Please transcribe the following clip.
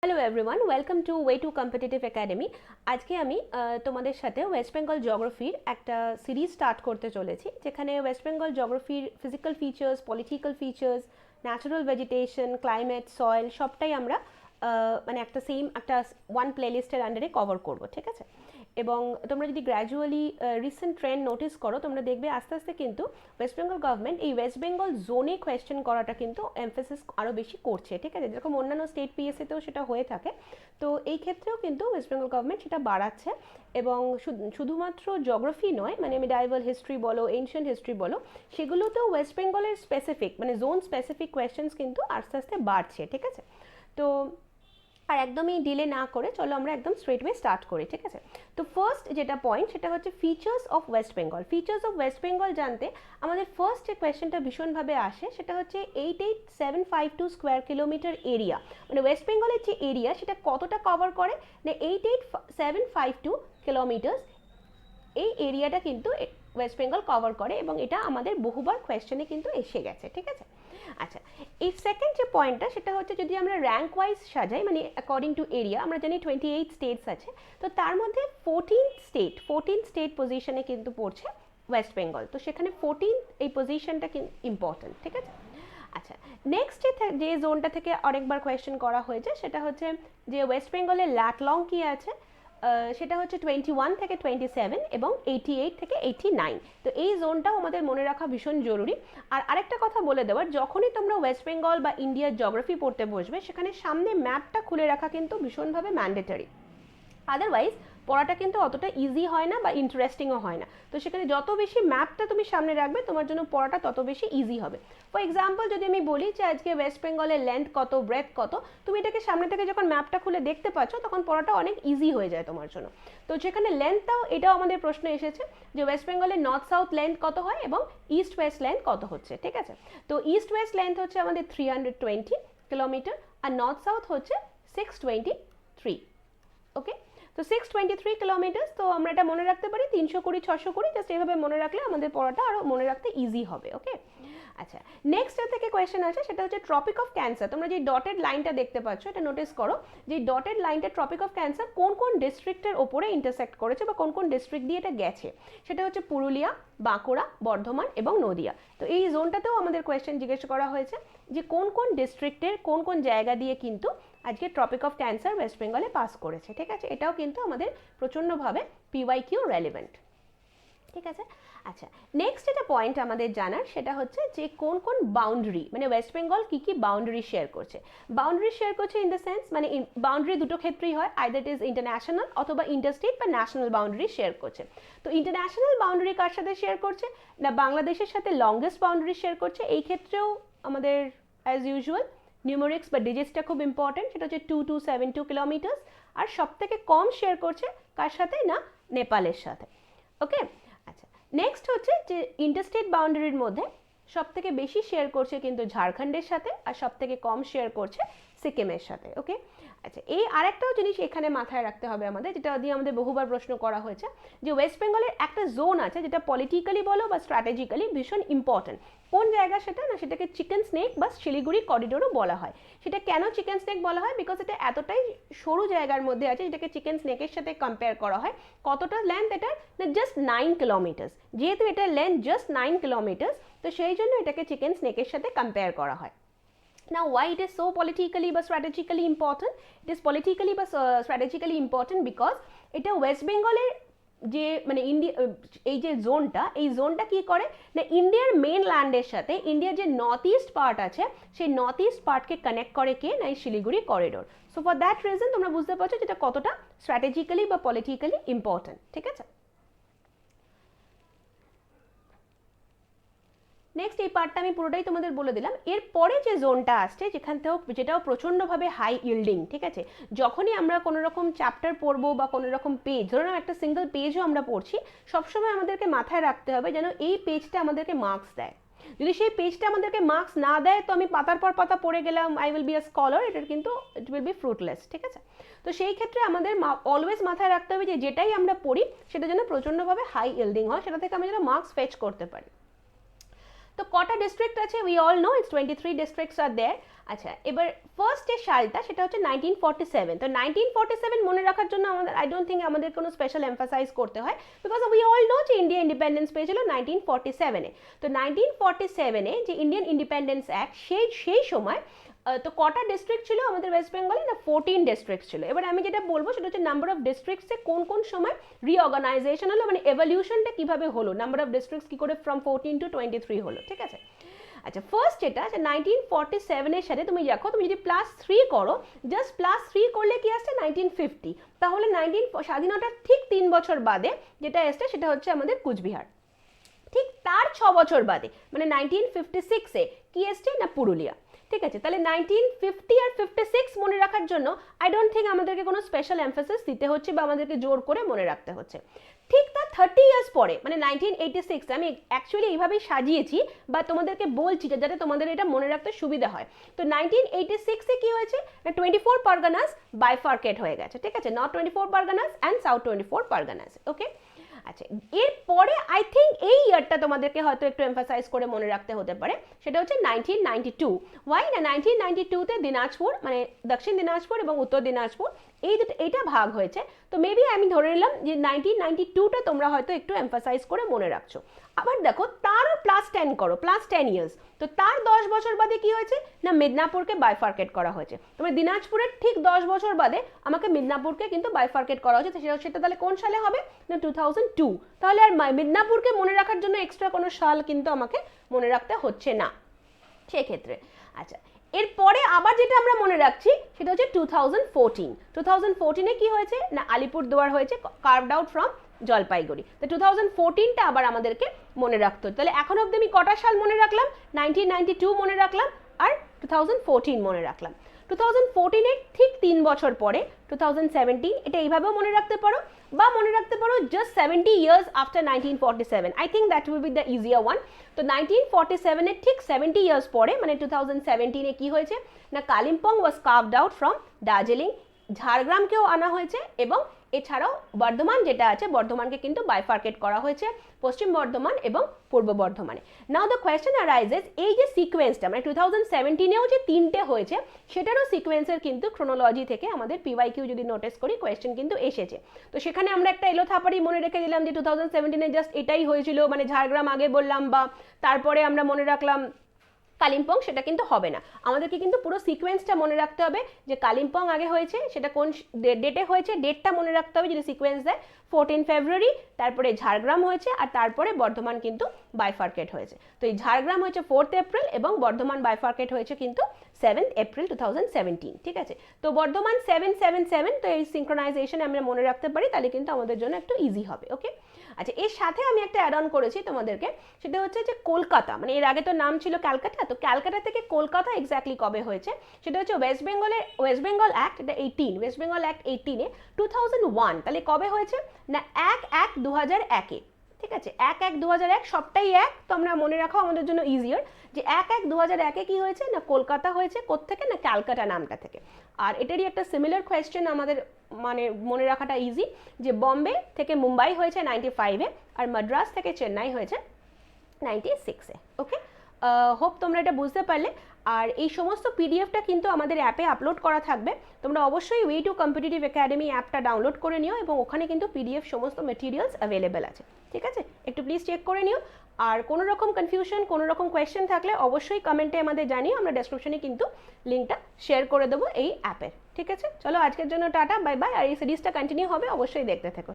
Hello everyone, welcome to way to competitive academy. আজকে আমি তোমাদের সাথে ওয়েস্ট বেঙ্গল জিওগ্রাফির একটা সিরিজ স্টার্ট করতে চলেছি, যেখানে ওয়েস্ট বেঙ্গল জিওগ্রাফির physical features, political features, natural vegetation, climate, soil সবটাই আমরা মানে একটা ওয়ান প্লেলিস্টের আন্ডারে কভার করব, ঠিক আছে? এবং তোমরা যদি গ্র্যাজুয়ালি রিসেন্ট ট্রেন্ড নোটিস করো, তোমরা দেখবে আস্তে আস্তে কিন্তু ওয়েস্ট বেঙ্গল গভর্নমেন্ট এই ওয়েস্ট বেঙ্গল জোনে কোয়েশ্চেন করাটা কিন্তু এমফেসিস আরও বেশি করছে, ঠিক আছে? যেরকম অন্যান্য স্টেট পিএসসিতেও সেটা হয়ে থাকে, তো এই ক্ষেত্রেও কিন্তু ওয়েস্ট বেঙ্গল গভর্নমেন্ট সেটা বাড়াচ্ছে। এবং শুধুমাত্র জিওগ্রাফি নয়, মানে মেডাইভাল হিস্ট্রি বলো, এনশিয়েন্ট হিস্ট্রি বলো, সেগুলোতেও ওয়েস্ট বেঙ্গলের স্পেসিফিক মানে জোন স্পেসিফিক কোয়েশ্চেন্স কিন্তু আস্তে আস্তে বাড়ছে, ঠিক আছে? তো আর একদমই ডিলে না করে চলো আমরা একদম স্ট্রেট ওয়ে স্টার্ট করি, ঠিক আছে? তো ফার্স্ট যেটা পয়েন্ট সেটা হচ্ছে features of West Bengal. Features of West Bengal জানতে আমাদের ফার্স্ট যে কোয়েশ্চেনটা ভীষণভাবে আসে সেটা হচ্ছে 88752 স্কোয়ার কিলোমিটার এরিয়া, মানে ওয়েস্ট বেঙ্গলের যে এরিয়া সেটা কতটা কভার করে না 88752 কিলোমিটার্স। এই এরিয়াটা কিন্তু ওয়েস্ট বেঙ্গল কভার করে এবং এটা আমাদের বহুবার কোয়েশ্চেনে কিন্তু এসে গেছে, ঠিক আছে? আচ্ছা, এই সেকেন্ড যে পয়েন্টটা সেটা হচ্ছে যদি আমরা র্যাঙ্ক ওয়াইজ সাজাই, মানে অ্যাকর্ডিং টু এরিয়া, আমরা জানি 28 স্টেটস আছে, তো তার মধ্যে 14 স্টেট পজিশনে কিন্তু পড়ছে ওয়েস্ট বেঙ্গল, তো সেখানে 14 এই পজিশনটা কিন্তু ইম্পর্টেন্ট, ঠিক আছে? আচ্ছা, নেক্সট যে জোনটা থেকে অনেকবার কোয়েশ্চেন করা হয়েছে সেটা হচ্ছে যে ওয়েস্ট বেঙ্গলের ল্যাটলং কি আছে, সেটা হচ্ছে 21 থেকে 27 এবং 88 থেকে 89। তো এই জোনটাও আমাদের মনে রাখা ভীষণ জরুরি। আর আরেকটা কথা বলে দেওয়ার, যখনই তোমরা ওয়েস্ট বেঙ্গল বা ইন্ডিয়ার জিওগ্রাফি পড়তে বসবে সেখানে সামনে ম্যাপটা খুলে রাখা কিন্তু ভীষণভাবে ম্যান্ডেটরি, আদারওয়াইজ পড়াটা কিন্তু অতটা ইজি হয় না বা ইন্টারেস্টিংও হয় না। তো সেখানে যত বেশি ম্যাপটা তুমি সামনে রাখবে তোমার জন্য পড়াটা তত বেশি ইজি হবে। ফর এক্সাম্পল যদি আমি বলি যে আজকে ওয়েস্ট বেঙ্গলের লেন্থ কত, ব্রেথ কত, তুমি এটাকে সামনে থেকে যখন ম্যাপটা খুলে দেখতে পাচ্ছ তখন পড়াটা অনেক ইজি হয়ে যায় তোমার জন্য। তো যেখানে লেন্থটাও, এটাও আমাদের প্রশ্ন এসেছে যে ওয়েস্ট বেঙ্গলের নর্থ সাউথ লেন্থ কত হয় এবং ইস্ট ওয়েস্ট লেন্থ কত হচ্ছে, ঠিক আছে? তো ইস্ট ওয়েস্ট লেন্থ হচ্ছে আমাদের 320 কিলোমিটার আর নর্থ সাউথ হচ্ছে 623। ওকে, তো 623 কিলোমিটার্স, তো আমরা এটা মনে রাখতে পারি 320 620, জাস্ট এইভাবে মনে রাখলে আমাদের পড়াটা আরও মনে রাখতে ইজি হবে। ওকে, আচ্ছা, নেক্সট থেকে কোয়েশ্চেন আছে সেটা হচ্ছে ট্রপিক অফ ক্যান্সার। তোমরা যে ডটেড লাইনটা দেখতে পাচ্ছ এটা নোটিস করো যে ডটেড লাইনটা ট্রপিক অফ ক্যান্সার কোন কোন ডিস্ট্রিক্টের ওপরে ইন্টারসেক্ট করেছে বা কোন কোন ডিস্ট্রিক্ট দিয়ে এটা গেছে, সেটা হচ্ছে পুরুলিয়া, বাঁকুড়া, বর্ধমান এবং নদিয়া। তো এই জোনটাতেও আমাদের কোয়েশ্চেন জিজ্ঞেস করা হয়েছে যে কোন কোন ডিস্ট্রিক্টের কোন কোন জায়গা দিয়ে কিন্তু আজকে ট্রপিক অফ ক্যান্সার ওয়েস্ট বেঙ্গলে পাস করেছে, ঠিক আছে? এটাও কিন্তু আমাদের প্রচণ্ডভাবে পিওয়াইকিউ রেলেভেন্ট, ঠিক আছে? আচ্ছা, নেক্সট যেটা পয়েন্ট আমাদের জানার সেটা হচ্ছে যে কোন কোন বাউন্ডারি, মানে ওয়েস্ট বেঙ্গল কী কী বাউন্ডারি শেয়ার করছে। বাউন্ডারি শেয়ার করছে ইন দ্য সেন্স, মানে বাউন্ডারি দুটো ক্ষেত্রেই হয়, আইদার ইট ইজ ইন্টারন্যাশনাল অথবা ইন্টারস্টেট বা ন্যাশনাল বাউন্ডারি শেয়ার করছে। তো ইন্টারন্যাশনাল বাউন্ডারি কার সাথে শেয়ার করছে না বাংলাদেশের সাথে লংগেস্ট বাউন্ডারি শেয়ার করছে। এই ক্ষেত্রেও আমাদের অ্যাজ ইউজুয়াল নিউমেরিক্স বা ডিজিটসটা খুব ইম্পর্টেন্ট, সেটা হচ্ছে 2272 কিলোমিটার্স। আর সব থেকে কম শেয়ার করছে কার সাথে না নেপালের সাথে। ওকে, আচ্ছা, নেক্সট হচ্ছে যে ইন্টারস্টেট বাউন্ডারির মধ্যে সব থেকে বেশি শেয়ার করছে কিন্তু ঝাড়খণ্ডের সাথে আর সব থেকে কম শেয়ার করছে সিকিমের সাথে। ওকে, আচ্ছা, এই আরেকটাও জিনিস এখানে মাথায় রাখতে হবে আমাদের, যেটা দিয়ে আমাদের বহুবার প্রশ্ন করা হয়েছে যে ওয়েস্ট বেঙ্গলের একটা জোন আছে যেটা পলিটিক্যালি বলো বা স্ট্র্যাটেজিক্যালি ভীষণ ইম্পর্টেন্ট। কোন জায়গা সেটা না, সেটাকে চিকেন স্নেক বা শিলিগুড়ি করিডোরও বলা হয়। সেটা কেন চিকেন স্নেক বলা হয়, বিকজ এটা এতটাই সরু জায়গার মধ্যে আছে যেটাকে চিকেন স্নেকের সাথে কম্পেয়ার করা হয়। কতটা লেন্থ এটার না জাস্ট 9 কিলোমিটার্স, যেহেতু এটার লেন্থ জাস্ট 9 কিলোমিটার্স, তো সেই জন্য এটাকে চিকেন স্নেকের সাথে কম্পেয়ার করা হয়। Now, why it is so politically but strategically important? It is politically but strategically important because এটা ওয়েস্ট বেঙ্গলের যে মানে ইন্ডিয়া, এই যে জোনটা, এই জোনটা কি করে না ইন্ডিয়ার মেন ল্যান্ডের সাথে ইন্ডিয়ার যে নর্থ ইস্ট পার্ট আছে সেই নর্থ ইস্ট পার্টকে কানেক্ট করে কে না এই Siliguri corridor. So for that reason তোমরা বুঝতে পারছো যেটা কতটা স্ট্র্যাটেজিক্যালি বা পলিটিক্যালি ইম্পর্টেন্ট, ঠিক আছে? নেক্সট এই পার্টটা আমি পুরোটাই তোমাদের বলে দিলাম। এরপরে যে জোনটা আসছে যেখান থেকেও, যেটাও প্রচণ্ডভাবে হাই ইল্ডিং, ঠিক আছে? যখনই আমরা কোনো রকম চ্যাপ্টার পড়বো বা কোনো রকম পেজ, ধরুন একটা সিঙ্গেল পেজও আমরা পড়ছি, সবসময় আমাদেরকে মাথায় রাখতে হবে যেন এই পেজটা আমাদেরকে মার্কস দেয়। যদি সেই পেজটা আমাদেরকে মার্কস না দেয় তো আমি পাতার পর পাতা পড়ে গেলাম, I will be a scholar, এটার কিন্তু ইট উইল বি ফ্রুটলেস, ঠিক আছে? তো সেই ক্ষেত্রে আমাদের অলওয়েজ মাথায় রাখতে হবে যে যেটাই আমরা পড়ি সেটা যেন প্রচণ্ডভাবে হাই ইল্ডিং হয়, সেটা থেকে আমরা যেন মার্কস ফেচ করতে পারি। তো কটা ডিস্ট্রিক্ট আছে, we all know it's 23 districts are there. আচ্ছা, এবার ফার্স্ট যে সালটা সেটা হচ্ছে 1947। তো 1947 মনে রাখার জন্য আমাদের আই ডোন্ট থিঙ্ক আমাদের কোনো স্পেশাল এমফাসাইজ করতে হয়, বিকজ উই অল নো যে ইন্ডিয়া ইন্ডিপেন্ডেন্স পেয়েছিল 1947-এ। তো 1947-এ যে ইন্ডিয়ান ইন্ডিপেন্ডেন্স অ্যাক্ট, সেই সময় তো কটা ডিস্ট্রিক্ট ছিল আমাদের ওয়েস্ট বেঙ্গলে, না 14 ডিস্ট্রিক্ট ছিল। এবার আমি যেটা বলবো সেটা হচ্ছে নাম্বার অফ ডিস্ট্রিক্টসে কোন কোন সময় রিঅর্গানাইজেশন হলো, মানে এভলিউশনটা কিভাবে হলো, নাম্বার অফ ডিস্ট্রিক্টস কি করে ফ্রম 14 to 23 হলো, ঠিক আছে। আচ্ছা, ফার্স্ট যেটা 1947-এর সাথে তুমি দেখো, তুমি যদি +3 করো, জাস্ট +3 করলে কি আসছে 1950, তাহলে স্বাধীনতার ঠিক 3 বছর বাদে যেটা এসছে সেটা হচ্ছে আমাদের কুচবিহার। ঠিক তার 6 বছর বাদে মানে 1956-এ কি এসছে, না পুরুলিয়া। ঠিক আছে, তাহলে 1950 আর 56 মনে রাখার জন্য আই ডোন্ট থিঙ্ক আমাদেরকে কোনো স্পেশাল এমফাসিস দিতে হচ্ছে বা আমাদেরকে জোর করে মনে রাখতে হচ্ছে। ঠিক তার 30 ইয়ার্স পরে মানে 1986, আমি অ্যাকচুয়ালি এইভাবেই সাজিয়েছি বা তোমাদেরকে বলছি যাতে তোমাদের এটা মনে রাখতে সুবিধা হয়। তো 1986-এ কি হয়েছে, না 24 পরগনাস বাইফার্কেট হয়ে গেছে, ঠিক আছে, north 24 Parganas and south 24 Parganas. Okay, আচ্ছা, এরপরে আই থিঙ্ক এই ইয়ারটা তোমাদেরকে হয়তো একটু এমফাসাইজ করে মনে রাখতে হতে পারে, সেটা হচ্ছে 1992। ওয়াই না 1992-তে দিনাজপুর মানে দক্ষিণ দিনাজপুর এবং উত্তর দিনাজপুর এইটা ভাগ হয়েছে। তো মেবি আমি ধরে নিলাম যে 1992টা তোমরা হয়তো একটু এমফাসাইজ করে মনে রাখছো। আবার দেখো তারও +10 করো, +10 ইয়ার্স, তো তার 10 বছর বাদে কি হয়েছে, না মিদনাপুরকে বাইফার্কেট করা হয়েছে। তবে দিনাজপুরের ঠিক 10 বছর বাদে আমাকে মিদনাপুরকে কিন্তু বাইফার্কেট করা হয়েছে, সেটা তাহলে কোন সালে হবে, না 2002। তাহলে আর মিদনাপুরকে মনে রাখার জন্য এক্সট্রা কোনো সাল কিন্তু আমাকে মনে রাখতে হচ্ছে না সেক্ষেত্রে। আচ্ছা, এরপরে আবার যেটা আমরা মনে রাখছি সেটা হচ্ছে 2014। 2014-এ কি হয়েছে, না আলিপুরদুয়ার হয়েছে কার্ভড আউট ফ্রম জলপাইগুড়ি। তো 2014টা আবার আমাদেরকে মনে রাখতে হতো। তাহলে এখন অবধি আমি কটা সাল মনে রাখলাম, 1992 মনে রাখলাম আর 2014 মনে রাখলাম। 2014-এর ঠিক 3 বছর পরে 2017, এটা এইভাবেও মনে রাখতে পারো বা মনে রাখতে পারো just 70 years after 1947। I think that will be the easier one. তো 1947-এর ঠিক 70 ইয়ার্স পরে মানে 2017-এ কি হয়েছে, না কালিম্পং ওয়াজ কার্ভড আউট ফ্রম দার্জিলিং, ঝাড়গ্রামকেও আনা হয়েছে এবং এছাড়াও বর্ধমান যেটা আছে, বর্ধমানকে কিন্তু বাইফার্কেট করা হয়েছে পশ্চিম বর্ধমান এবং পূর্ব বর্ধমানে। নাও দ্য কোয়েশ্চেন অ্যারাইজেস, এই যে সিকোয়েন্সটা মানে 2017-এও যে 3টে হয়েছে সেটারও সিকোয়েন্সের কিন্তু ক্রোনোলজি থেকে আমাদের পিওয়াইকিউ যদি নোটিস করি কোয়েশ্চেন কিন্তু এসেছে। তো সেখানে আমরা একটা এলোথাপাড়ি মনে রেখে দিলাম যে 2017-এ জাস্ট এটাই হয়েছিল, মানে ঝাড়গ্রাম আগে বললাম বা তারপরে আমরা মনে রাখলাম কালিম্পং, সেটা কিন্তু হবে না। আমাদেরকে কিন্তু পুরো সিকোয়েন্সটা মনে রাখতে হবে যে কালিম্পং আগে হয়েছে, সেটা কোন ডেটে হয়েছে, ডেটটা মনে রাখতে হবে যদি সিকোয়েন্স দেয়, 14 ফেব্রুয়ারি, তারপরে ঝাড়গ্রাম হয়েছে আর তারপরে বর্ধমান কিন্তু বাইফার্কেট হয়েছে। তো এই ঝাড়গ্রাম হয়েছে 4 এপ্রিল এবং বর্ধমান বাইফার্কেট হয়েছে কিন্তু 7 এপ্রিল 2017, ঠিক আছে। তো বর্ধমান 777, তো এই সিঙ্ক্রোনাইজেশন আমরা মনে রাখতে পারি, তাহলে কিন্তু আমাদের জন্য একটু ইজি হবে। ওকে, আচ্ছা, এর সাথে আমি একটা অ্যাড অন করেছি তোমাদেরকে, সেটা হচ্ছে যে কলকাতা, মানে এর আগে তো নাম ছিল ক্যালকাটা, তো ক্যালকাটা থেকে কলকাতা এক্স্যাক্টলি কবে হয়েছে সেটা হচ্ছে ওয়েস্ট বেঙ্গল অ্যাক্ট, এটা 18, ওয়েস্ট বেঙ্গল অ্যাক্ট 18-এ 2001, তাহলে কবে হয়েছে, না 1/1/2001-এ, ঠিক আছে, 1/1/2001, সবটাই এক, তো আমরা মনে রাখা আমাদের জন্য ইজিয়ার যে 1/1/2001-এ কি হয়েছে, না কলকাতা হয়েছে কোত্থেকে, না ক্যালকাটা নামটা থেকে। আর এটারই একটা সিমিলার কোয়েশ্চেন আমাদের মানে মনে রাখাটা ইজি, যে বম্বে থেকে মুম্বাই হয়েছে 95-এ আর মাদ্রাস থেকে চেন্নাই হয়েছে 96-এ। ওকে, হোপ তোমরা এটা বুঝতে পারলে। আর এই সমস্ত পিডিএফটা কিন্তু আমাদের অ্যাপে আপলোড করা থাকবে, তোমরা অবশ্যই ওয়ে টু কম্পিটিটিভ একাডেমি অ্যাপটা ডাউনলোড করে নিও এবং ওখানে কিন্তু পিডিএফ সমস্ত মেটেরিয়ালস অ্যাভেলেবেল আছে, ঠিক আছে, একটু প্লিজ চেক করে নিও। আর কোনো রকম কনফিউশন, কোনো রকম কোয়েশ্চেন থাকলে অবশ্যই কমেন্টে আমাদের জানিও, আমরা ডেসক্রিপশনে কিন্তু লিঙ্কটা শেয়ার করে দেবো এই অ্যাপের, ঠিক আছে। চলো আজকের জন্য টাটা, বাই বাই। আর এই সিরিজটা কন্টিনিউ হবে, অবশ্যই দেখতে থেকো।